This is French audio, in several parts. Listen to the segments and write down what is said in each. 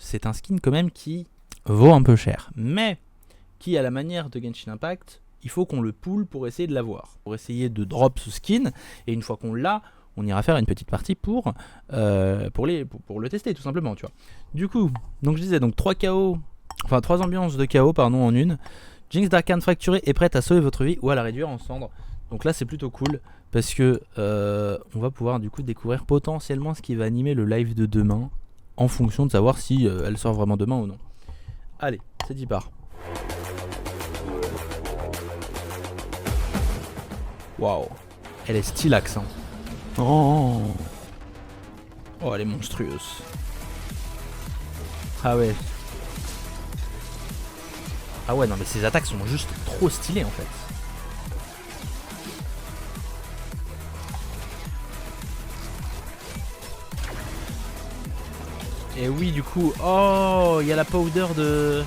c'est un skin quand même qui vaut un peu cher. Mais qui, à la manière de Genshin Impact, il faut qu'on le pull pour essayer de l'avoir. Pour essayer de drop ce skin. Et une fois qu'on l'a, on ira faire une petite partie pour le tester tout simplement. Tu vois. Du coup, donc je disais, donc 3 KO, enfin 3 ambiances de KO pardon, en une. Jinx d'Arcane fracturée est prête à sauver votre vie ou à la réduire en cendres. Donc là c'est plutôt cool parce que on va pouvoir du coup découvrir potentiellement ce qui va animer le live de demain en fonction de savoir si elle sort vraiment demain ou non. Allez, c'est dit part. Waouh, elle est stylax hein. Oh, elle est monstrueuse. Ah ouais. Ah ouais, non mais ces attaques sont juste trop stylées en fait. Et oui, du coup, oh, il y a la powder de...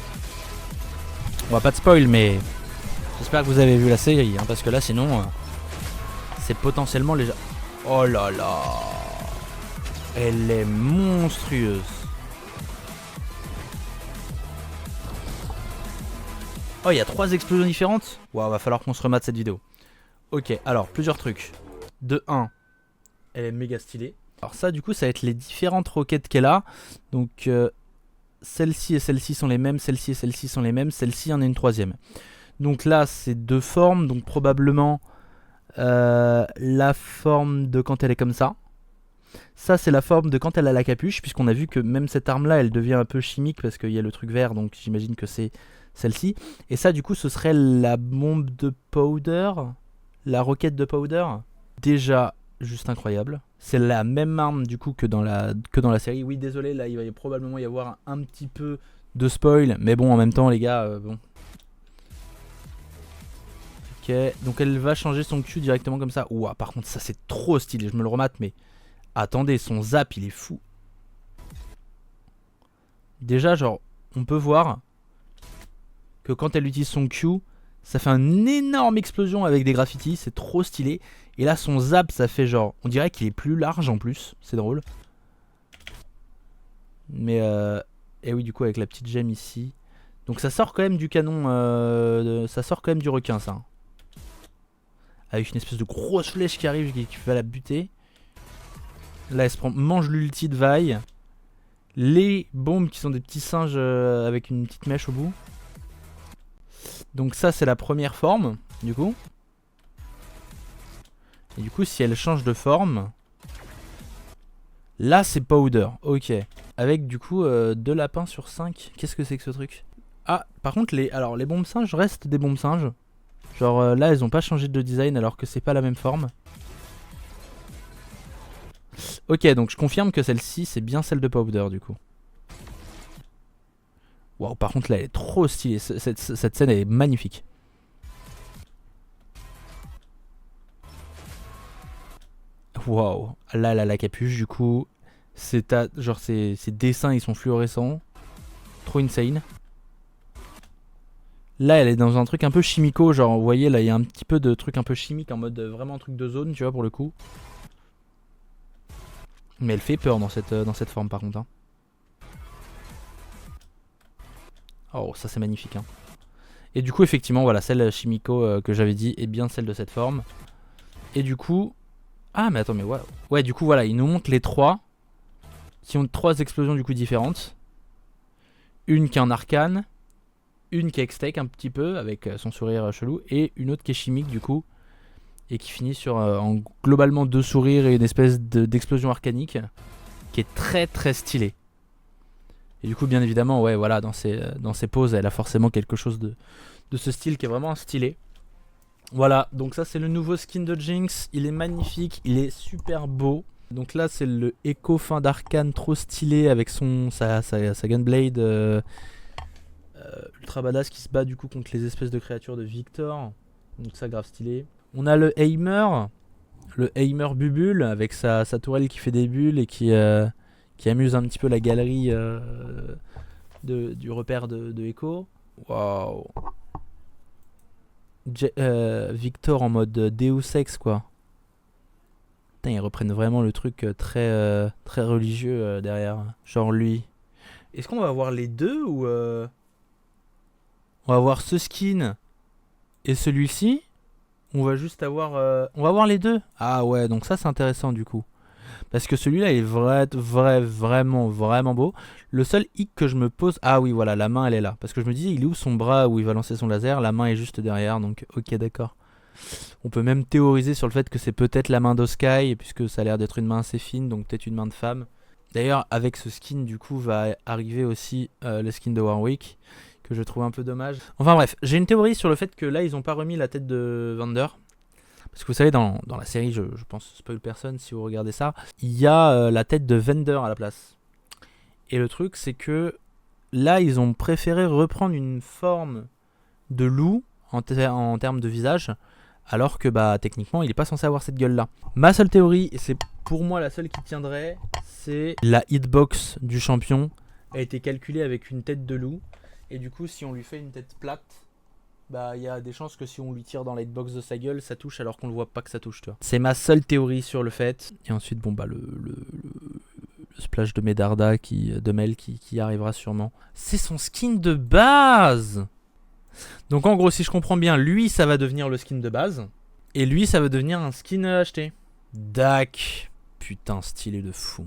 On va pas te spoil, mais j'espère que vous avez vu la série, hein, parce que là, sinon, c'est potentiellement les... Oh là là, elle est monstrueuse. Oh, il y a 3 explosions différentes. Waouh, va falloir qu'on se remate cette vidéo. Ok, alors, plusieurs trucs. De 1, elle est méga stylée. Alors ça, du coup, ça va être les différentes roquettes qu'elle a. Donc, celle-ci et celle-ci sont les mêmes, celle-ci et celle-ci sont les mêmes, celle-ci en est une troisième. Donc là, c'est 2 formes, donc probablement la forme de quand elle est comme ça. Ça, c'est la forme de quand elle a la capuche, puisqu'on a vu que même cette arme-là, elle devient un peu chimique parce qu'il y a le truc vert, donc j'imagine que c'est celle-ci. Et ça, du coup, ce serait la bombe de powder, la roquette de powder. Déjà, juste incroyable. C'est la même arme, du coup, que dans la série. Oui, désolé, là, il va probablement y avoir un petit peu de spoil, mais bon, en même temps, les gars, bon. Ok, donc elle va changer son Q directement comme ça. Ouah, par contre, ça, c'est trop stylé, je me le remate, mais... Attendez, son zap, il est fou. Déjà, genre, on peut voir que quand elle utilise son Q, ça fait une énorme explosion avec des graffitis, c'est trop stylé. Et là, son zap, ça fait genre... On dirait qu'il est plus large en plus, c'est drôle. Mais et oui, du coup, avec la petite gemme ici. Donc ça sort quand même du canon, ça sort quand même du requin, ça. Avec une espèce de grosse flèche qui arrive, qui va la buter. Là, elle se prend, mange l'ulti de Vi. Les bombes qui sont des petits singes avec une petite mèche au bout. Donc ça, c'est la première forme, du coup. Et du coup, si elle change de forme... Là, c'est powder, ok. Avec, du coup, 2 lapins sur 5. Qu'est-ce que c'est que ce truc? Ah, par contre, les bombes singes restent des bombes singes. Genre, là, elles ont pas changé de design alors que c'est pas la même forme. Ok, donc je confirme que celle-ci, c'est bien celle de powder, du coup. Waouh, par contre, là, elle est trop stylée. Cette scène, elle est magnifique. Waouh, là, elle a la capuche, du coup. Genre, ses dessins, ils sont fluorescents. Trop insane. Là, elle est dans un truc un peu chimico. Genre, vous voyez, là, il y a un petit peu de truc un peu chimique en mode vraiment un truc de zone, tu vois, pour le coup. Mais elle fait peur dans cette forme, par contre. Hein. Oh, ça, c'est magnifique. Hein. Et du coup, effectivement, voilà, celle chimico que j'avais dit est bien celle de cette forme. Et du coup... Ah, mais attends, mais ouais. Ouais, du coup, voilà, il nous montre les 3 qui ont 3 explosions du coup différentes. Une qui est en arcane, une qui est extech un petit peu avec son sourire chelou, et une autre qui est chimique du coup, et qui finit sur en globalement 2 sourires et une espèce d'explosion arcanique qui est très très stylée. Et du coup, bien évidemment, ouais, voilà, dans ses poses, elle a forcément quelque chose de ce style qui est vraiment stylé. Voilà, donc ça c'est le nouveau skin de Jinx, il est magnifique, il est super beau. Donc là c'est le Echo fin d'Arcane trop stylé avec sa Gunblade ultra badass qui se bat du coup contre les espèces de créatures de Victor. Donc ça grave stylé. On a le Aimer Bubule avec sa tourelle qui fait des bulles et qui amuse un petit peu la galerie du repère de Echo. Waouh. Victor en mode Deus Ex quoi. Putain, ils reprennent vraiment le truc très religieux derrière. Genre lui Est-ce qu'on va avoir les deux ou on va avoir ce skin et celui-ci? On va juste avoir... on va avoir les deux. Ah ouais, donc ça c'est intéressant du coup. Parce que celui-là est vraiment beau. Le seul hic que je me pose... Ah oui, voilà, la main elle est là. Parce que je me dis, il est où son bras où il va lancer son laser? La main est juste derrière, donc ok d'accord. On peut même théoriser sur le fait que c'est peut-être la main d'Oskai, puisque ça a l'air d'être une main assez fine, donc peut-être une main de femme. D'ailleurs, avec ce skin, du coup, va arriver aussi le skin de Warwick, que je trouve un peu dommage. Enfin bref, j'ai une théorie sur le fait que là, ils n'ont pas remis la tête de Vander. Parce que vous savez, dans la série, je pense spoil personne si vous regardez ça, il y a la tête de Vander à la place. Et le truc, c'est que là, ils ont préféré reprendre une forme de loup en termes de visage, alors que bah techniquement, il n'est pas censé avoir cette gueule-là. Ma seule théorie, et c'est pour moi la seule qui tiendrait, c'est la hitbox du champion a été calculée avec une tête de loup. Et du coup, si on lui fait une tête plate, bah il y a des chances que si on lui tire dans la hitbox de sa gueule, ça touche alors qu'on ne voit pas que ça touche, tu vois. C'est ma seule théorie sur le fait. Et ensuite, bon bah le splash de Medarda de Mel qui arrivera sûrement. C'est son skin de base. Donc en gros, si je comprends bien, lui ça va devenir le skin de base. Et lui ça va devenir un skin acheté. Dac. Putain, stylé de fou.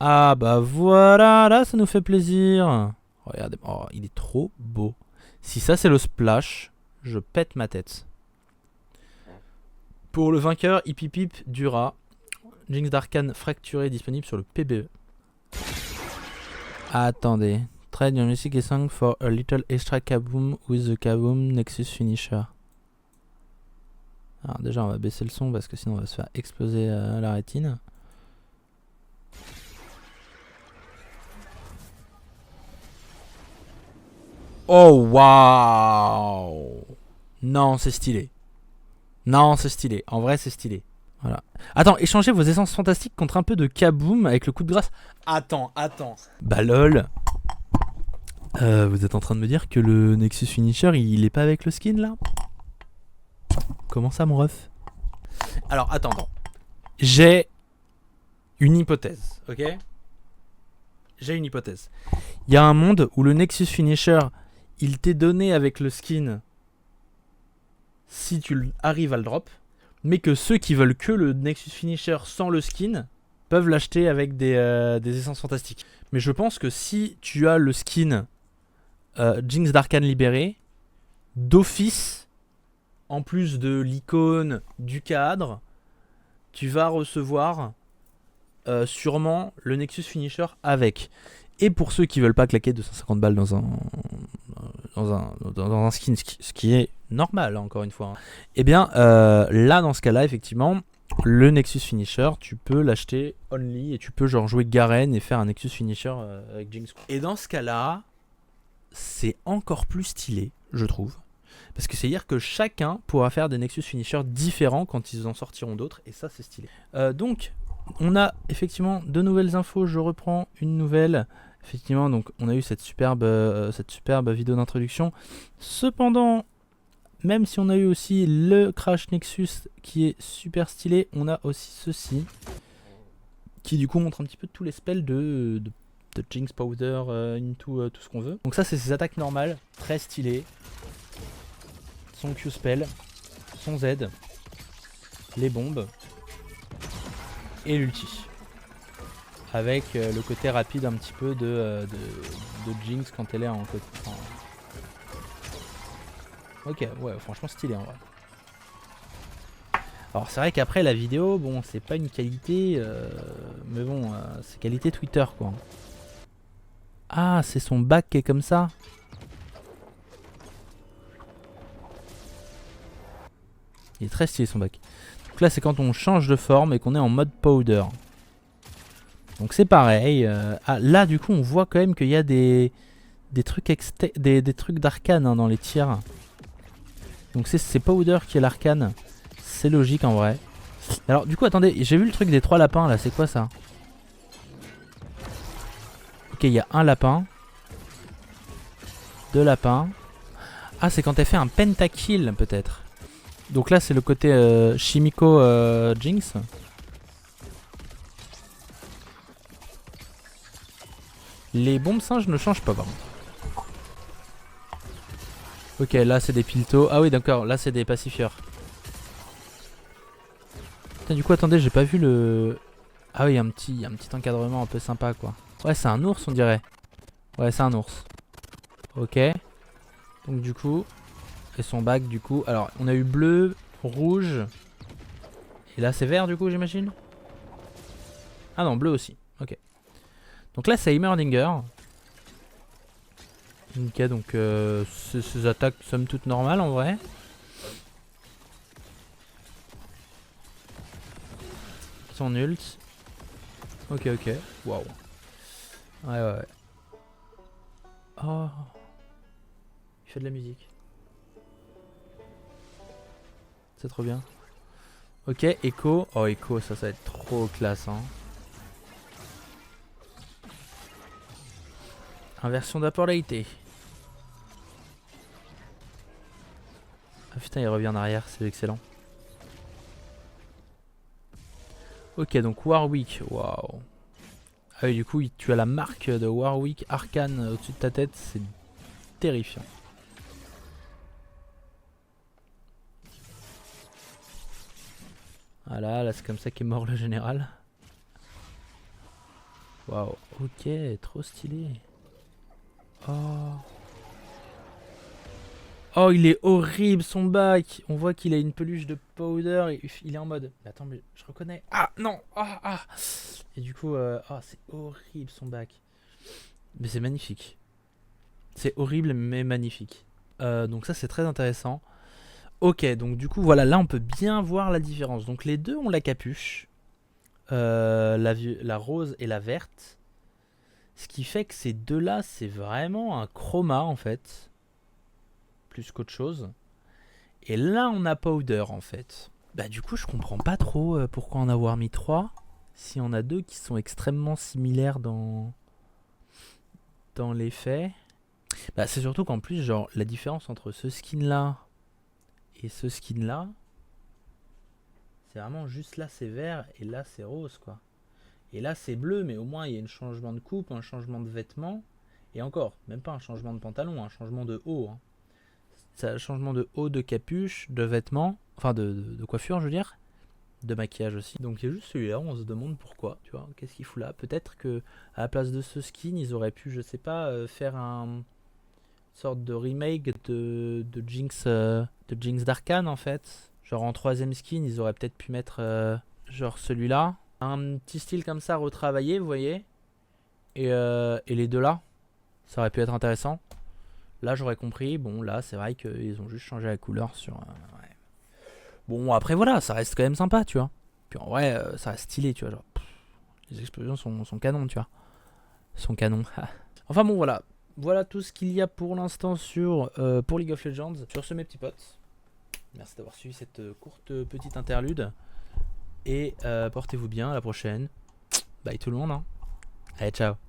Ah bah voilà, là ça nous fait plaisir. Regardez, oh, il est trop beau. Si ça c'est le splash, je pète ma tête. Pour le vainqueur, Hip Dura. Jinx d'Arcane fracturé disponible sur le PBE. Attendez. Trade your music song for a little extra kaboom with the kaboom Nexus finisher. Alors déjà on va baisser le son parce que sinon on va se faire exploser la rétine. Oh waouh! Non c'est stylé. Non c'est stylé. En vrai c'est stylé. Voilà. Attends, échangez vos essences fantastiques contre un peu de kaboom avec le coup de grâce. Attends. Bah lol. Vous êtes en train de me dire que le Nexus Finisher il est pas avec le skin là? Comment ça mon ref? Alors attends. J'ai une hypothèse, ok? J'ai une hypothèse. Il y a un monde où le Nexus Finisher il t'est donné avec le skin si tu arrives à le drop, mais que ceux qui veulent que le Nexus Finisher sans le skin peuvent l'acheter avec des essences fantastiques. Mais je pense que si tu as le skin Jinx d'Arcane libéré, d'office, en plus de l'icône, du cadre, tu vas recevoir sûrement le Nexus Finisher avec. Et pour ceux qui veulent pas claquer 250 balles dans un skin, ce qui est normal encore une fois, hein, et bien là dans ce cas-là effectivement le Nexus Finisher tu peux l'acheter only et tu peux genre jouer Garen et faire un Nexus Finisher avec Jinx. Et dans ce cas-là c'est encore plus stylé je trouve, parce que c'est à dire que chacun pourra faire des Nexus Finisher différents quand ils en sortiront d'autres, et ça c'est stylé. Donc on a effectivement de nouvelles infos, je reprends une nouvelle. Effectivement, donc on a eu cette superbe vidéo d'introduction. Cependant, même si on a eu aussi le Crash Nexus qui est super stylé, on a aussi ceci qui du coup montre un petit peu tous les spells de Jinx Powder into tout ce qu'on veut. Donc ça c'est ses attaques normales, très stylé. Son Q spell, son Z, les bombes et l'ulti. Avec le côté rapide un petit peu de Jinx quand elle est en côté. Ok, ouais, franchement stylé en vrai. Alors c'est vrai qu'après la vidéo, bon, c'est pas une qualité, mais bon, c'est qualité Twitter quoi. Ah, c'est son bac qui est comme ça. Il est très stylé son bac. Donc là c'est quand on change de forme et qu'on est en mode powder. Donc c'est pareil. Ah, là du coup on voit quand même qu'il y a des trucs d'arcane hein, dans les tirs. Donc c'est Powder qui est l'arcane. C'est logique en vrai. Alors du coup attendez, j'ai vu le truc des 3 lapins là, c'est quoi ça? Ok, il y a un lapin. 2 lapins. Ah c'est quand elle fait un pentakill peut-être. Donc là c'est le côté chimico Jinx. Les bombes singes ne changent pas par contre. Ok, là c'est des piltos. Ah oui, d'accord, là c'est des pacifieurs. Putain, du coup, attendez, j'ai pas vu le... Ah oui, il y a un petit encadrement un peu sympa, quoi. Ouais, c'est un ours, on dirait. Ouais, c'est un ours. Ok. Donc du coup... Et son bac, du coup... Alors, on a eu bleu, rouge... Et là, c'est vert, du coup, j'imagine. Ah non, bleu aussi. Ok. Donc là, c'est Heimerdinger. Ok, donc ces attaques somme toute normales en vrai. Son ult. Ok, ok. Waouh. Ouais, ouais, ouais. Oh. Il fait de la musique. C'est trop bien. Ok, Echo. Oh, Echo, ça va être trop classe, hein. Inversion d'apport-laité. Ah putain, il revient en arrière, c'est excellent. Ok, donc Warwick. Waouh. Ah oui, du coup, tu as la marque de Warwick Arcane au-dessus de ta tête. C'est terrifiant. Voilà, là c'est comme ça qu'est mort le général. Waouh, ok, trop stylé. Oh. Oh, il est horrible son bac. On voit qu'il a une peluche de powder. Il est en mode. Mais attends, mais je reconnais. Ah non. Ah ah. Et du coup, oh, c'est horrible son bac. Mais c'est magnifique. C'est horrible mais magnifique. Donc ça c'est très intéressant. Ok, donc du coup voilà, là on peut bien voir la différence. Donc les deux ont la capuche, la rose et la verte. Ce qui fait que ces deux-là, c'est vraiment un chroma en fait, plus qu'autre chose. Et là, on a Powder en fait. Bah du coup, je comprends pas trop pourquoi en avoir mis 3. Si on a deux qui sont extrêmement similaires dans les faits. Bah c'est surtout qu'en plus, genre, la différence entre ce skin-là et ce skin-là, c'est vraiment juste là c'est vert et là c'est rose quoi. Et là c'est bleu, mais au moins il y a un changement de coupe, un changement de vêtements. Et encore, même pas un changement de pantalon, un changement de haut. Hein. C'est un changement de haut, de capuche, de vêtements, enfin de coiffure je veux dire, de maquillage aussi. Donc il y a juste celui-là, on se demande pourquoi, tu vois, qu'est-ce qu'il fout là. Peut-être que à la place de ce skin, ils auraient pu, je sais pas, faire un sorte de remake de Jinx d'Arcane en fait. Genre en troisième skin, ils auraient peut-être pu mettre genre celui-là. Un petit style comme ça retravaillé, vous voyez. Et les deux là, ça aurait pu être intéressant. Là j'aurais compris. Bon là c'est vrai qu'ils ont juste changé la couleur sur... ouais. Bon après voilà, ça reste quand même sympa, tu vois. Puis en vrai ça reste stylé, tu vois. Genre, les explosions sont canons, tu vois. Sont canons. Enfin bon voilà. Voilà tout ce qu'il y a pour l'instant pour League of Legends. Sur ce mes petits potes. Merci d'avoir suivi cette courte petite interlude. Et portez-vous bien, à la prochaine. Bye tout le monde. Hein. Allez, ciao.